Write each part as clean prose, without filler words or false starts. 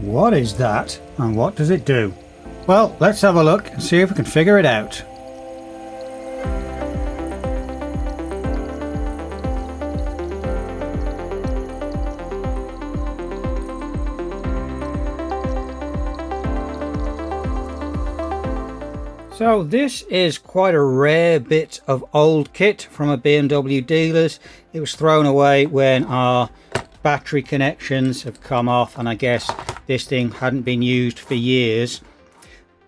What is that and what does it do? Well, let's have a look and see if we can figure it out. So this is quite a rare bit of old kit from a BMW dealer's. It was thrown away when our battery connections have come off, and I guess this thing hadn't been used for years.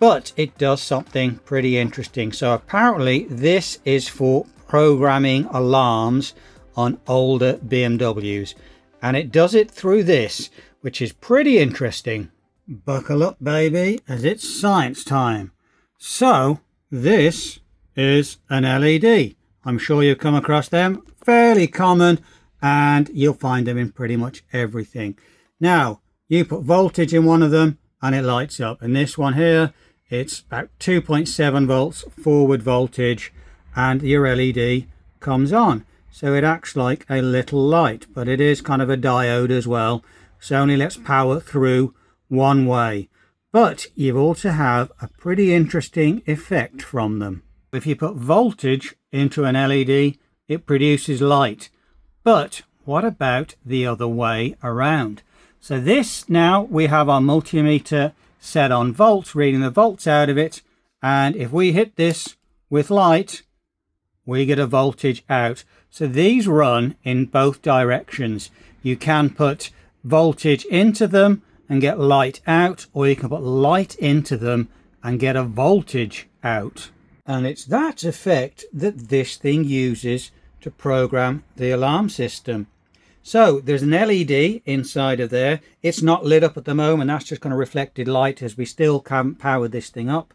But it does something pretty interesting. So apparently this is for programming alarms on older BMWs. And it does it through this, which is pretty interesting. Buckle up, baby, as it's science time. So this is an LED. I'm sure you've come across them. Fairly common, and you'll find them in pretty much everything. Now, you put voltage in one of them and it lights up. And this one here, it's about 2.7 volts forward voltage, and your LED comes on. So it acts like a little light, but it is kind of a diode as well. So only lets power through one way. But you also have a pretty interesting effect from them. If you put voltage into an LED, it produces light. But what about the other way around? So this, now we have our multimeter set on volts, reading the volts out of it. And if we hit this with light, we get a voltage out. So these run in both directions. You can put voltage into them and get light out, or you can put light into them and get a voltage out. And it's that effect that this thing uses to program the alarm system. So there's an LED inside of there. It's not lit up at the moment. That's just kind of reflected light, as we still haven't powered this thing up.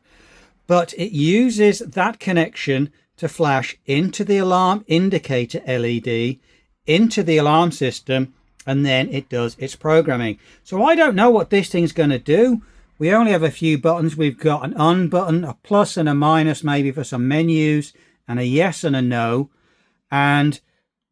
But it uses that connection to flash into the alarm indicator LED, into the alarm system, and then it does its programming. So I don't know what this thing's going to do. We only have a few buttons. We've got an on button, a plus and a minus maybe for some menus, and a yes and a no, and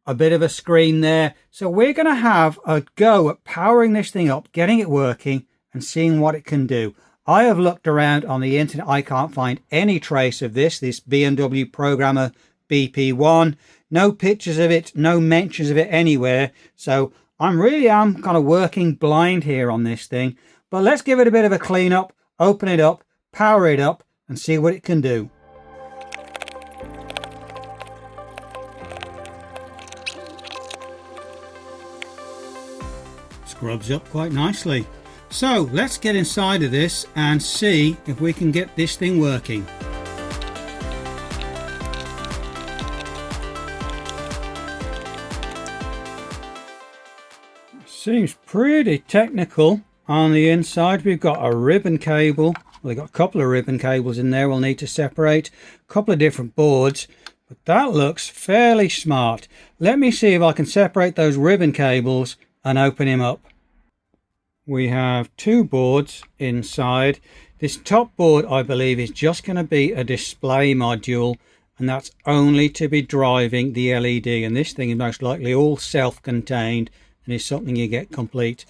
a bit of a screen there. So we're going to have a go at powering this thing up, getting it working, and seeing what it can do. I have looked around on the internet. I can't find any trace of this BMW Programmer BP1. No pictures of it, no mentions of it anywhere. So I am kind of working blind here on this thing. But let's give it a bit of a clean up, open it up, power it up, and see what it can do. Scrubs up quite nicely. So let's get inside of this and see if we can get this thing working. Seems pretty technical on the inside. We've got a ribbon cable. Well, we've got a couple of ribbon cables in there we'll need to separate. A couple of different boards. But that looks fairly smart. Let me see if I can separate those ribbon cables and open him up. We have two boards inside. This top board, I believe, is just going to be a display module, and that's only to be driving the LED. And this thing is most likely all self-contained and is something you get complete.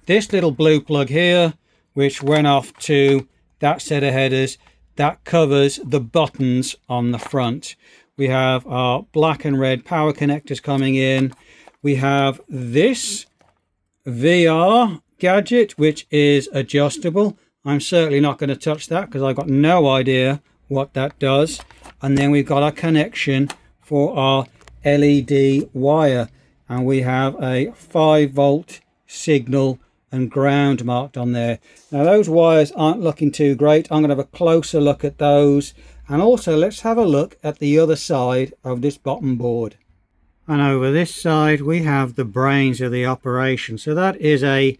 This little blue plug here, which went off to that set of headers, that covers the buttons on the front. We have our black and red power connectors coming in. We have this VR gadget, which is adjustable. I'm certainly not going to touch that because I've got no idea what that does. And then we've got our connection for our LED wire, and we have a 5-volt signal and ground marked on there. Now those wires aren't looking too great. I'm going to have a closer look at those, and also let's have a look at the other side of this bottom board. And over this side we have the brains of the operation. So that is a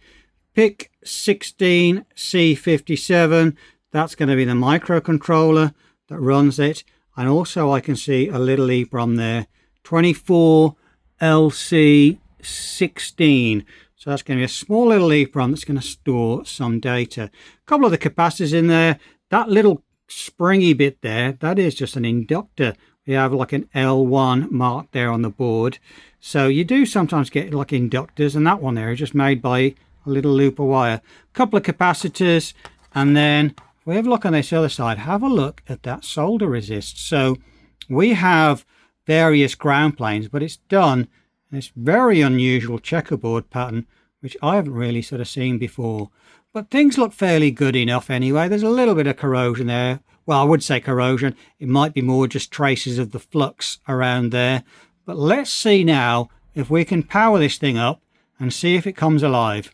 PIC 16C57. That's going to be the microcontroller that runs it. And also I can see a little EEPROM there, 24LC16. So that's going to be a small little EEPROM that's going to store some data. A couple of the capacitors in there. That little springy bit there, that is just an inductor. We have like an L1 marked there on the board. So you do sometimes get like inductors, and that one there is just made by, a little loop of wire, a couple of capacitors, and then if we have a look on this other side, have a look at that solder resist. So we have various ground planes, but it's done in this very unusual checkerboard pattern, which I haven't really sort of seen before. But things look fairly good enough anyway. There's a little bit of corrosion there. Well, I would say corrosion. It might be more just traces of the flux around there. But let's see now if we can power this thing up and see if it comes alive.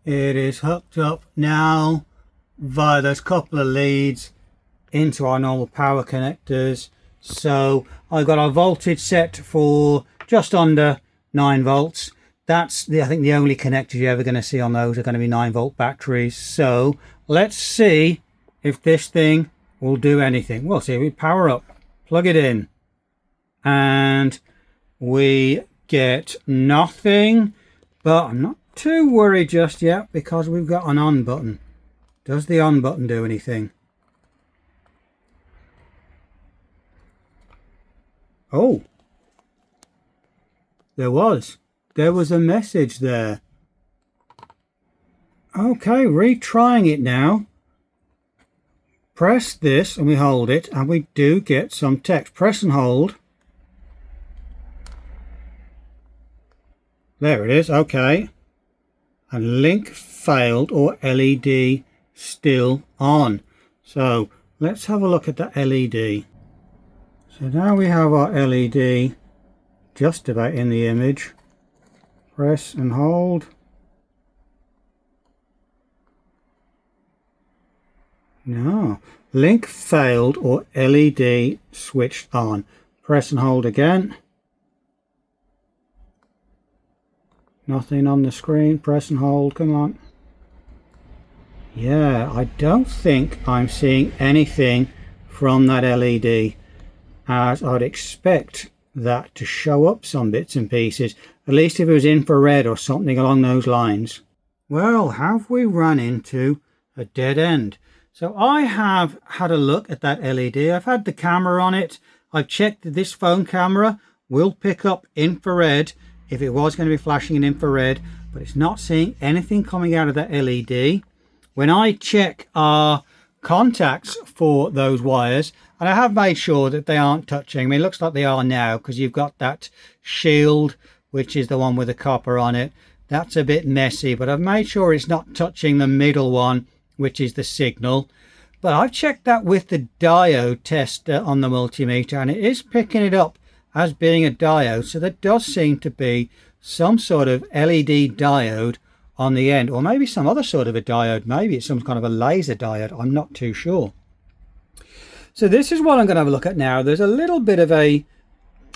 It is hooked up now via those couple of leads into our normal power connectors. So I've got our voltage set for just under 9 volts. That's I think the only connectors you're ever going to see on those are going to be 9-volt batteries. So let's see if this thing will do anything. We'll see if we power up, plug it in, and we get nothing. But I'm not too worried just yet because we've got an on button. Does the on button do anything? Oh, there was a message there. Okay, retrying it now. Press this and we hold it and we do get some text. Press and hold. There it is, okay. And link failed or LED still on. So let's have a look at that LED. So now we have our LED just about in the image. Press and hold. No, link failed or LED switched on. Press and hold again. Nothing on the screen. Press and hold, come on. Yeah, I don't think I'm seeing anything from that LED, as I'd expect that to show up some bits and pieces, at least if it was infrared or something along those lines. Well, have we run into a dead end? So I have had a look at that LED. I've had the camera on it. I've checked that this phone camera will pick up infrared if it was going to be flashing in infrared, but it's not seeing anything coming out of that LED. When I check our contacts for those wires, and I have made sure that they aren't touching. I mean, it looks like they are now because you've got that shield, which is the one with the copper on it. That's a bit messy, but I've made sure it's not touching the middle one, which is the signal. But I've checked that with the diode tester on the multimeter, and it is picking it up as being a diode. So there does seem to be some sort of LED diode on the end, or maybe some other sort of a diode. Maybe it's some kind of a laser diode. I'm not too sure. So this is what I'm going to have a look at now. There's a little bit of a,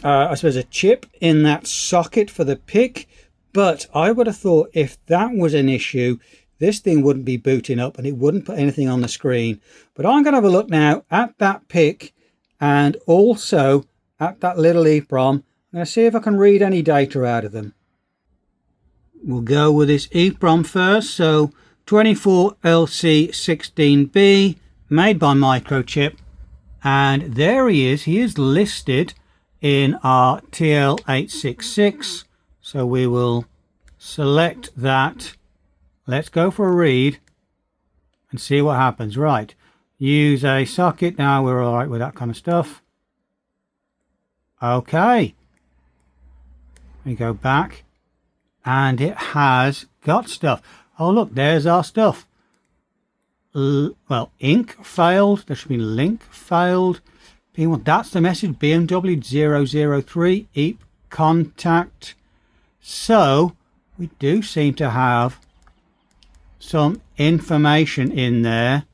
I suppose, a chip in that socket for the PIC, but I would have thought if that was an issue, this thing wouldn't be booting up and it wouldn't put anything on the screen. But I'm going to have a look now at that PIC and also at that little EEPROM. I'm going to see if I can read any data out of them. We'll go with this EEPROM first. So 24LC16B, made by Microchip. And there he is listed in our TL866. So we will select that. Let's go for a read and see what happens. Right, use a socket. Now we're all right with that kind of stuff. Okay, we go back and it has got stuff. Oh look, there's our stuff. Well, ink failed. There should be link failed. P1, that's the message. BMW 003 EEP contact. So we do seem to have some information in there,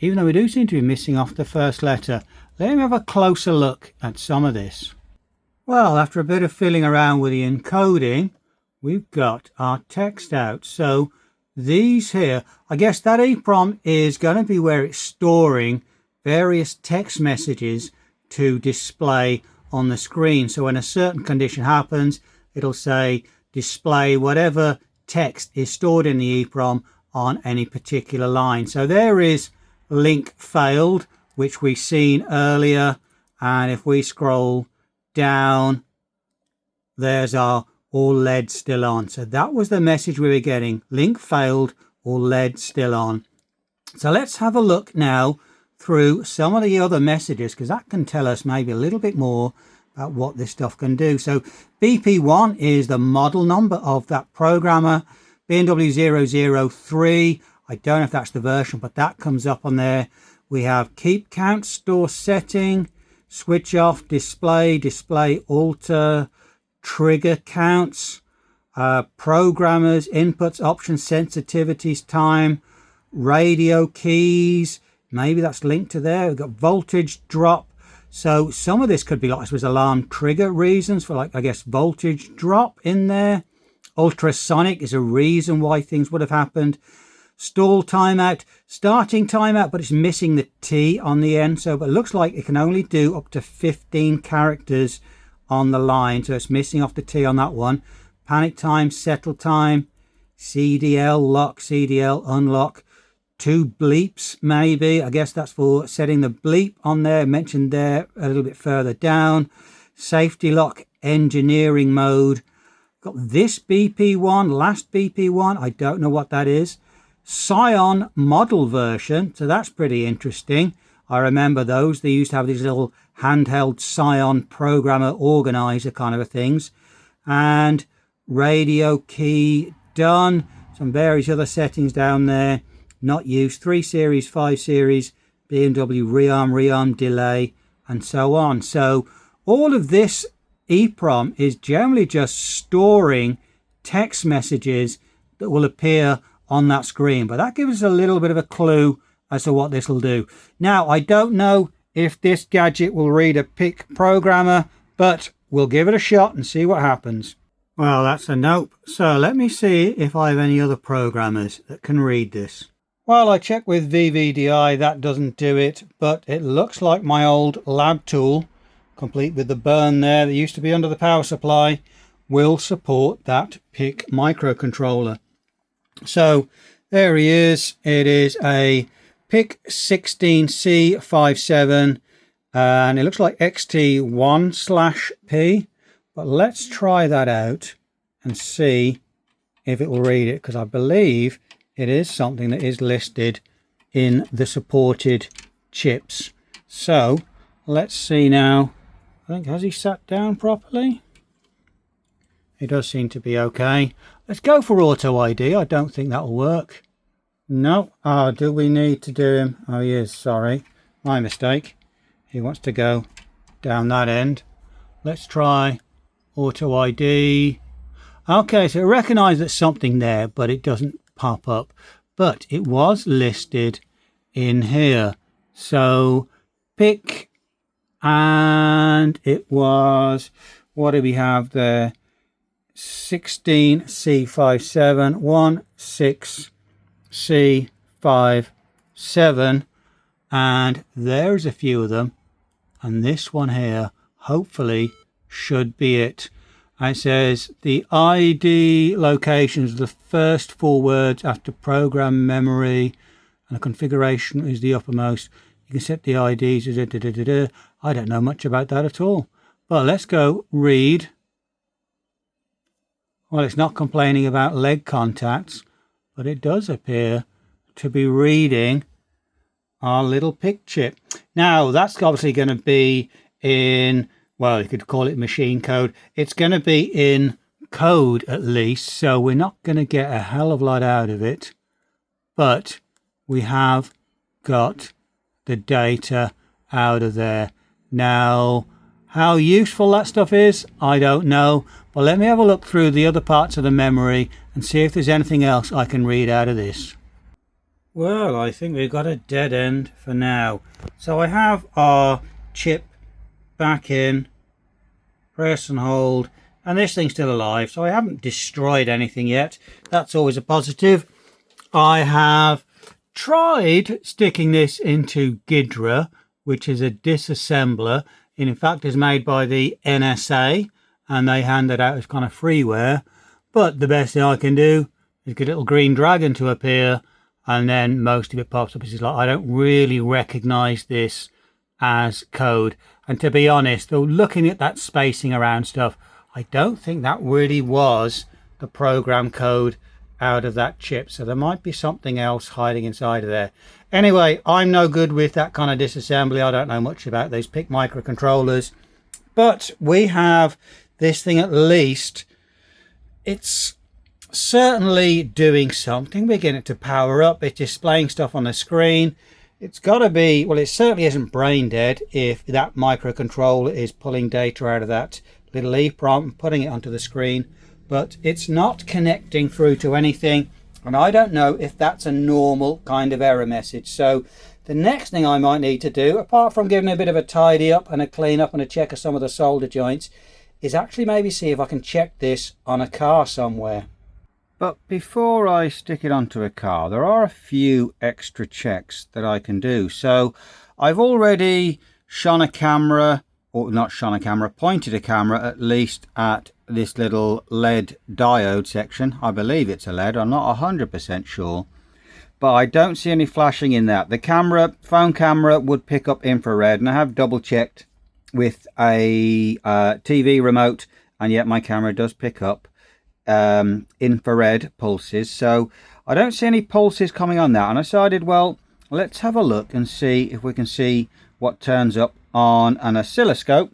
even though we do seem to be missing off the first letter. Let me have a closer look at some of this. Well, after a bit of fiddling around with the encoding, we've got our text out. So these here, I guess that EEPROM is going to be where it's storing various text messages to display on the screen. So when a certain condition happens, it'll say display whatever text is stored in the EEPROM on any particular line. So there is link failed, which we've seen earlier, and if we scroll down, there's our or LED still on. So that was the message we were getting, link failed or LED still on. So let's have a look now through some of the other messages, because that can tell us maybe a little bit more about what this stuff can do. So BP1 is the model number of that programmer. BMW 003, I don't know if that's the version, but that comes up on there. We have keep count, store setting, switch off, display alter, trigger counts, programmers, inputs, options, sensitivities, time, radio keys, maybe that's linked to there. We've got voltage drop. So some of this could be like, I suppose, alarm trigger reasons for, like, I guess, voltage drop in there. Ultrasonic is a reason why things would have happened. Stall timeout, starting timeout, but it's missing the T on the end. So, but it looks like it can only do up to 15 characters on the line. So it's missing off the T on that one. Panic time, settle time, CDL lock, CDL unlock. 2 bleeps maybe, I guess that's for setting the bleep on there, mentioned there a little bit further down. Safety lock, engineering mode. Got this BP1, last BP1, I don't know what that is. Scion model version, so that's pretty interesting. I remember those. They used to have these little handheld Scion programmer organizer kind of things. And radio key done. Some various other settings down there. Not used. 3 series, 5 series, BMW rearm delay, and so on. So all of this EEPROM is generally just storing text messages that will appear on that screen. But that gives us a little bit of a clue as to what this will do. Now, I don't know if this gadget will read a PIC programmer, but we'll give it a shot and see what happens. Well, that's a nope. So let me see if I have any other programmers that can read this. Well, I checked with VVDI, that doesn't do it, but it looks like my old lab tool, complete with the burn there that used to be under the power supply, will support that PIC microcontroller. So there he is. It is a PIC 16C57 and it looks like XT1/P, but let's try that out and see if it will read it, because I believe it is something that is listed in the supported chips. So let's see now. I think, has he sat down properly? It does seem to be okay. Let's go for auto ID. I don't think that'll work. No. Do we need to do him? Oh, he is. Sorry. My mistake. He wants to go down that end. Let's try auto ID. Okay, so it recognised there's something there, but it doesn't pop up. But it was listed in here. So PIC, and it was, what do we have there? 16C57, 16C57, and there's a few of them, and this one here hopefully should be it. It says the ID locations, the first 4 words after program memory, and the configuration is the uppermost. You can set the IDs. I don't know much about that at all. Well, let's go read. Well, it's not complaining about leg contacts, but it does appear to be reading our little PIC chip. Now, that's obviously going to be in, well, you could call it machine code. It's going to be in code at least, so we're not going to get a hell of a lot out of it. But we have got the data out of there. Now, how useful that stuff is, I don't know. But let me have a look through the other parts of the memory and see if there's anything else I can read out of this. Well, I think we've got a dead end for now. So I have our chip back in, press and hold, and this thing's still alive. So I haven't destroyed anything yet. That's always a positive. I have tried sticking this into Ghidra, which is a disassembler. In fact, is made by the NSA, and they hand it out as kind of freeware. But the best thing I can do is get a little green dragon to appear, and then most of it pops up. It's just like, I don't really recognize this as code. And to be honest, though, looking at that spacing around stuff, I don't think that really was the program code out of that chip, so there might be something else hiding inside of there. Anyway, I'm no good with that kind of disassembly. I don't know much about these PIC microcontrollers, but we have this thing. At least it's certainly doing something. We're getting it to power up. It's displaying stuff on the screen. It's got to be, well, it certainly isn't brain dead if that microcontroller is pulling data out of that little EEPROM and putting it onto the screen, but it's not connecting through to anything, and I don't know if that's a normal kind of error message. So the next thing I might need to do, apart from giving a bit of a tidy up and a clean up and a check of some of the solder joints, is actually maybe see if I can check this on a car somewhere. But before I stick it onto a car, there are a few extra checks that I can do. So I've already shone a camera, or not shone a camera, pointed a camera at least at this little LED diode section. I believe it's a LED, I'm not 100% sure, but I don't see any flashing in that. The camera, phone camera, would pick up infrared, and I have double checked with a TV remote, and yet my camera does pick up infrared pulses, so I don't see any pulses coming on that. And I decided, well, let's have a look and see if we can see what turns up on an oscilloscope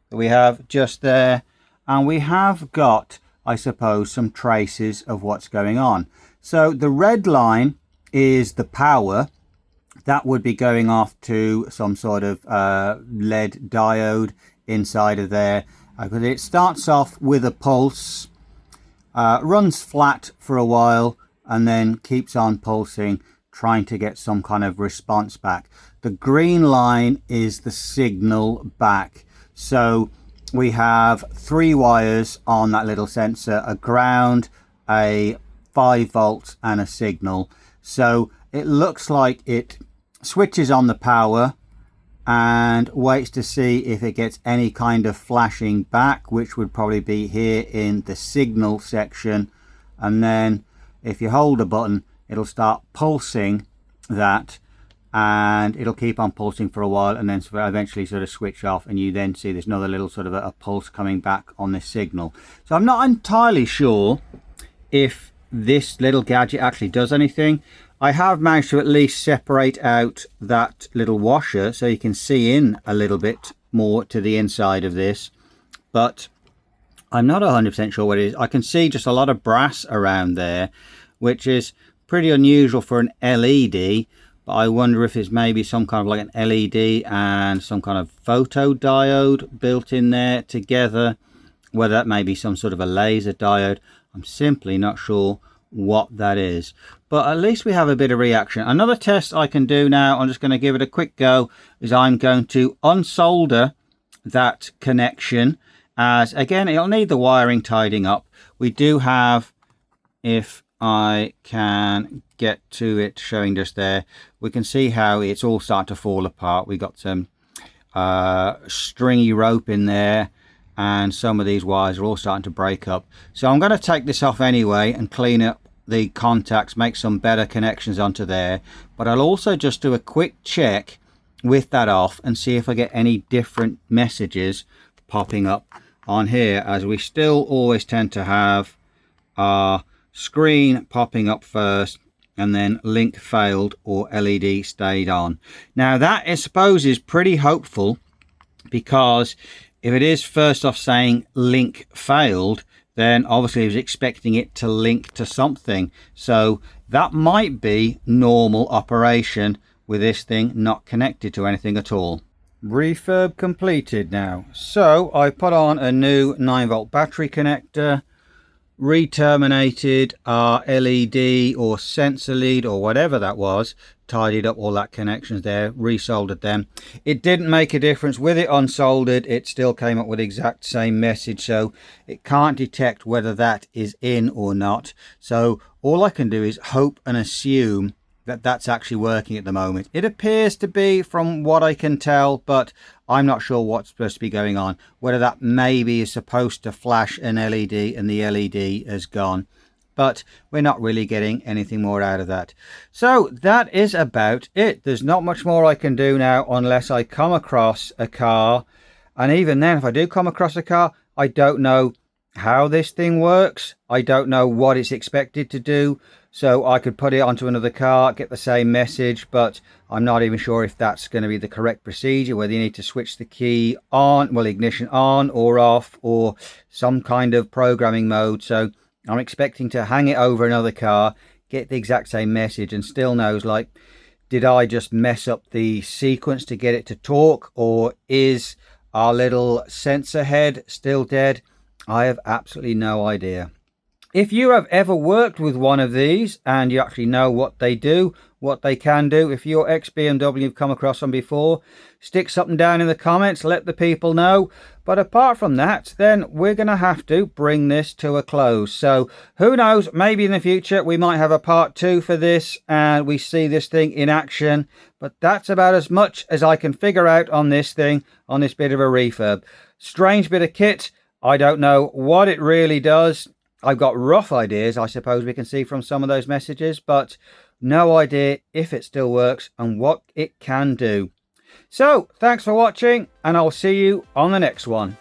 that we have just there, and we have got, I suppose, some traces of what's going on. So the red line is the power that would be going off to some sort of LED diode inside of there, because it starts off with a pulse, runs flat for a while, and then keeps on pulsing, trying to get some kind of response back. The green line is the signal back. So we have 3 wires on that little sensor, a ground, a 5 volts, and a signal. So it looks like it switches on the power and waits to see if it gets any kind of flashing back, which would probably be here in the signal section. And then if you hold a button, it'll start pulsing that, and it'll keep on pulsing for a while, and then eventually sort of switch off, and you then see there's another little sort of a pulse coming back on this signal. So I'm not entirely sure if this little gadget actually does anything. I have managed to at least separate out that little washer so you can see in a little bit more to the inside of this, but I'm not 100% sure what it is. I can see just a lot of brass around there, which is pretty unusual for an LED, but I wonder if it's maybe some kind of like an LED and some kind of photodiode built in there together, whether that may be some sort of a laser diode. I'm simply not sure what that is, but at least we have a bit of reaction. Another test I can do now, I'm just going to give it a quick go, is I'm going to unsolder that connection, as again it'll need the wiring tidying up. We do have, if I can get to it showing just there, we can see how it's all starting to fall apart. We got some stringy rope in there, and some of these wires are all starting to break up. So I'm going to take this off anyway and clean up the contacts, make some better connections onto there, but I'll also just do a quick check with that off and see if I get any different messages popping up on here, as we still always tend to have our screen popping up first and then link failed or LED stayed on. Now that I suppose is pretty hopeful, because if it is first off saying link failed, then obviously I was expecting it to link to something. So that might be normal operation with this thing not connected to anything at all. Refurb completed now. So I put on a new 9-volt battery connector, re-terminated our LED or sensor lead or whatever that was, tidied up all that connections there, resoldered them. It didn't make a difference with it unsoldered, it still came up with the exact same message, so it can't detect whether that is in or not. So all I can do is hope and assume that that's actually working at the moment. It appears to be, from what I can tell, but I'm not sure what's supposed to be going on, whether that maybe is supposed to flash an LED and the LED has gone, but we're not really getting anything more out of that. So that is about it. There's not much more I can do now unless I come across a car, and even then, if I do come across a car, I don't know how this thing works. I don't know what it's expected to do, so I could put it onto another car, get the same message, but I'm not even sure if that's going to be the correct procedure, whether you need to switch the key on, well, ignition on or off, or some kind of programming mode. So I'm expecting to hang it over another car, get the exact same message, and still knows, like, did I just mess up the sequence to get it to talk, or is our little sensor head still dead? I have absolutely no idea. If you have ever worked with one of these and you actually know what they do, what they can do, if you're ex-BMW, you've come across them before, stick something down in the comments, let the people know. But apart from that, then we're going to have to bring this to a close. So who knows, maybe in the future we might have a part 2 for this and we see this thing in action. But that's about as much as I can figure out on this thing, on this bit of a refurb. Strange bit of kit. I don't know what it really does. I've got rough ideas, I suppose we can see from some of those messages, but no idea if it still works and what it can do. So, thanks for watching, and I'll see you on the next one.